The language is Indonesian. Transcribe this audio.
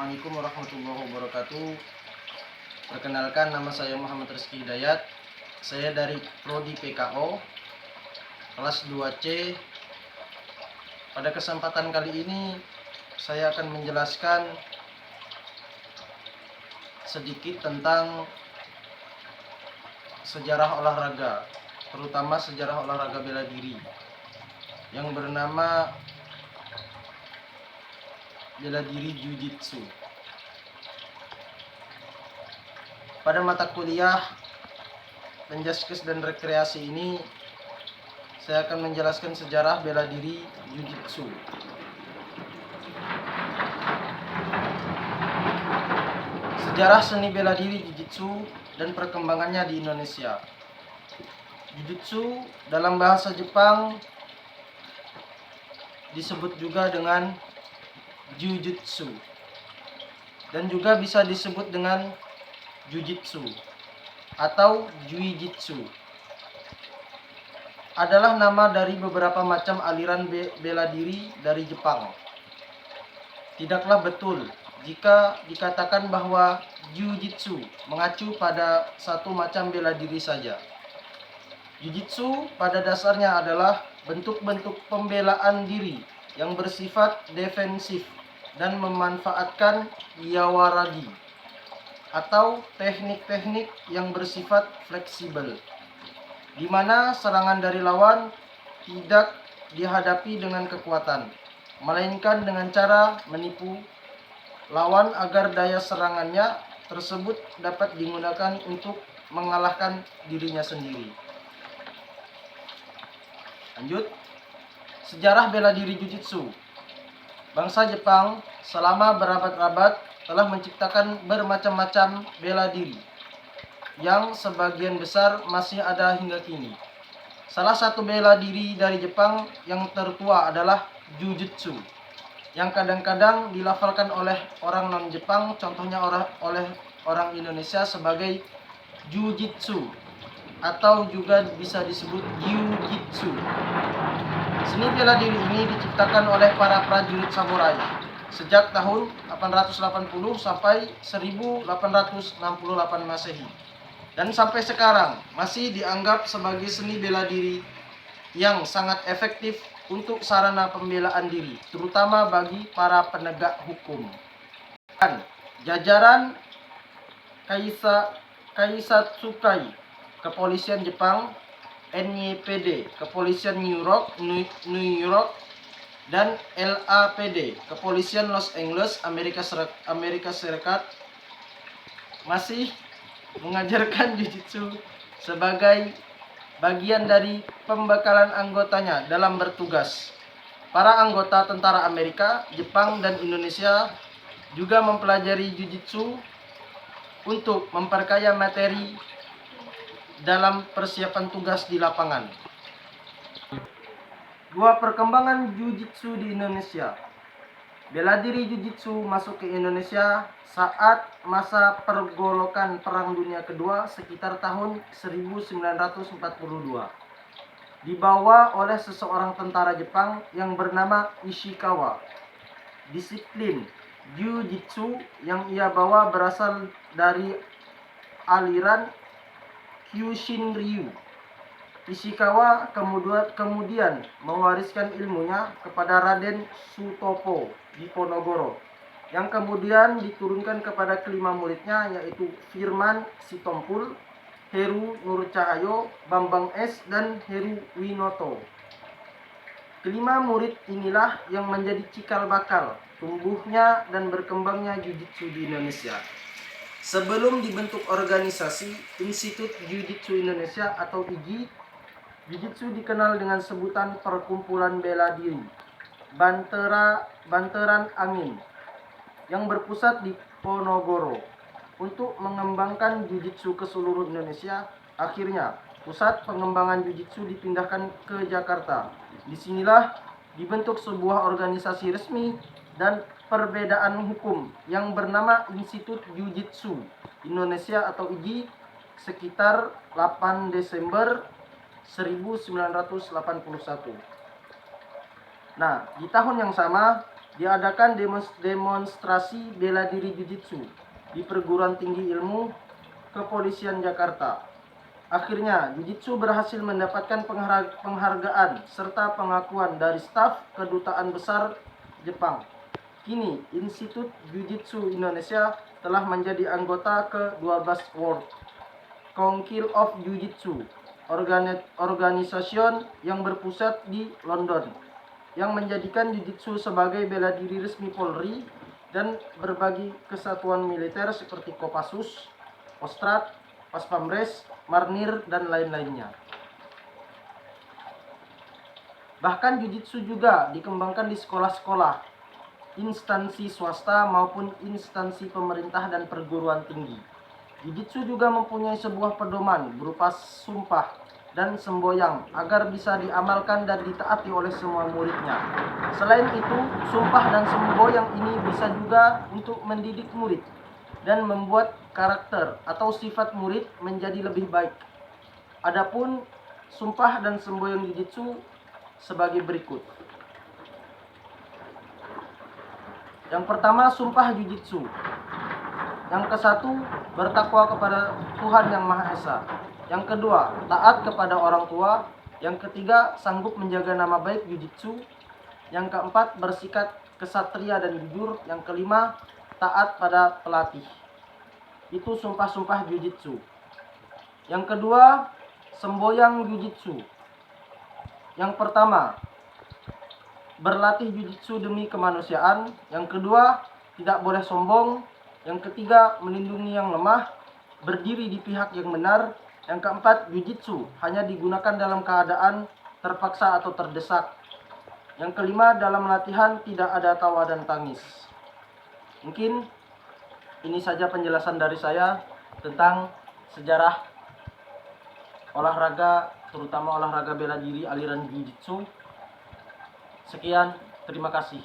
Assalamualaikum warahmatullahi wabarakatuh. Perkenalkan, nama saya Muhammad Rizky Hidayat. Saya dari Prodi PKO kelas 2C. Pada kesempatan kali ini saya akan menjelaskan sedikit tentang sejarah olahraga, terutama sejarah olahraga bela diri yang bernama bela diri Jiu-Jitsu. Pada mata kuliah Penjaskes dan Rekreasi ini, saya akan menjelaskan sejarah bela diri Jiu-Jitsu. Sejarah seni bela diri Jiu-Jitsu dan perkembangannya di Indonesia. Jiu-Jitsu dalam bahasa Jepang disebut juga dengan Jiu-Jitsu dan juga bisa disebut dengan Jiu-Jitsu atau Jiu-Jitsu. Adalah nama dari beberapa macam aliran bela diri dari Jepang. Tidaklah betul jika dikatakan bahwa Jiu-Jitsu mengacu pada satu macam bela diri saja. Jiu-Jitsu pada dasarnya adalah bentuk-bentuk pembelaan diri yang bersifat defensif dan memanfaatkan yawaragi atau teknik-teknik yang bersifat fleksibel, di mana serangan dari lawan tidak dihadapi dengan kekuatan, melainkan dengan cara menipu lawan agar daya serangannya tersebut dapat digunakan untuk mengalahkan dirinya sendiri. Lanjut, sejarah bela diri Jiu-Jitsu. Bangsa Jepang selama berabad-abad telah menciptakan bermacam-macam bela diri yang sebagian besar masih ada hingga kini. Salah satu bela diri dari Jepang yang tertua adalah Jiu-Jitsu, yang kadang-kadang dilafalkan oleh orang non-Jepang, contohnya oleh orang Indonesia sebagai Jiu-Jitsu atau juga bisa disebut Jiu-Jitsu. Seni bela diri ini diciptakan oleh para prajurit samurai sejak tahun 880 sampai 1868 Masehi. Dan sampai sekarang masih dianggap sebagai seni bela diri yang sangat efektif untuk sarana pembelaan diri, terutama bagi para penegak hukum. Dan jajaran Kaisatsukai, Kepolisian Jepang, NYPD, Kepolisian New York, dan LAPD, Kepolisian Los Angeles, Amerika Serikat, masih mengajarkan Jiu-Jitsu sebagai bagian dari pembekalan anggotanya dalam bertugas. Para anggota tentara Amerika, Jepang, dan Indonesia juga mempelajari Jiu-Jitsu untuk memperkaya materi dalam persiapan tugas di lapangan. Perkembangan Jiu-Jitsu di Indonesia. Bela diri Jiu-Jitsu masuk ke Indonesia saat masa pergolakan Perang Dunia Kedua sekitar tahun 1942. Dibawa oleh seseorang tentara Jepang yang bernama Ishikawa. Disiplin Jiu-Jitsu yang ia bawa berasal dari aliran Kyushin-ryu. Ishikawa kemudian mewariskan ilmunya kepada Raden Sutopo di Ponorogo, yang kemudian diturunkan kepada kelima muridnya, yaitu Firman Sitompul, Heru Nurcahyo, Bambang S, dan Heru Winoto. Kelima murid inilah yang menjadi cikal bakal tumbuhnya dan berkembangnya Jiu-Jitsu di Indonesia. Sebelum dibentuk organisasi Institut Jiu-Jitsu Indonesia atau IJI, Jiu-Jitsu dikenal dengan sebutan Perkumpulan Bela Diri Banteran Angin yang berpusat di Ponorogo. Untuk mengembangkan Jiu-Jitsu ke seluruh Indonesia, akhirnya pusat pengembangan Jiu-Jitsu dipindahkan ke Jakarta. Disinilah dibentuk sebuah organisasi resmi dan perbedaan hukum yang bernama Institut Jiu-Jitsu Indonesia atau IJI sekitar 8 Desember 1981. Nah, di tahun yang sama diadakan demonstrasi bela diri Jujitsu di Perguruan Tinggi Ilmu Kepolisian Jakarta. Akhirnya, Jujitsu berhasil mendapatkan penghargaan serta pengakuan dari staf Kedutaan Besar Jepang. Kini, Institut Jujitsu Indonesia telah menjadi anggota ke-12 World Council of Jiu-Jitsu, organisasi yang berpusat di London, yang menjadikan Jiu-Jitsu sebagai bela diri resmi Polri dan berbagai kesatuan militer seperti Kopassus, Kostrad, Paspamres, Marnir, dan lain-lainnya. Bahkan Jiu-Jitsu juga dikembangkan di sekolah-sekolah, instansi swasta maupun instansi pemerintah dan perguruan tinggi. Jiu-Jitsu juga mempunyai sebuah pedoman berupa sumpah dan semboyang agar bisa diamalkan dan ditaati oleh semua muridnya. Selain itu, sumpah dan semboyang ini bisa juga untuk mendidik murid dan membuat karakter atau sifat murid menjadi lebih baik. Adapun sumpah dan semboyang Jiu-Jitsu sebagai berikut. Yang pertama, sumpah Jiu-Jitsu. Yang ke-1, bertakwa kepada Tuhan Yang Maha Esa. Yang kedua, taat kepada orang tua. Yang ketiga, sanggup menjaga nama baik Jiu-Jitsu. Yang keempat, bersikap kesatria dan jujur. Yang kelima, taat pada pelatih. Itu sumpah-sumpah Jiu-Jitsu. Yang kedua, semboyang Jiu-Jitsu. Yang pertama, berlatih Jiu-Jitsu demi kemanusiaan. Yang kedua, tidak boleh sombong. Yang ketiga, melindungi yang lemah, berdiri di pihak yang benar. Yang keempat, Jiu-Jitsu hanya digunakan dalam keadaan terpaksa atau terdesak. Yang kelima, dalam latihan tidak ada tawa dan tangis. Mungkin ini saja penjelasan dari saya tentang sejarah olahraga, terutama olahraga bela diri aliran Jiu-Jitsu. Sekian, terima kasih.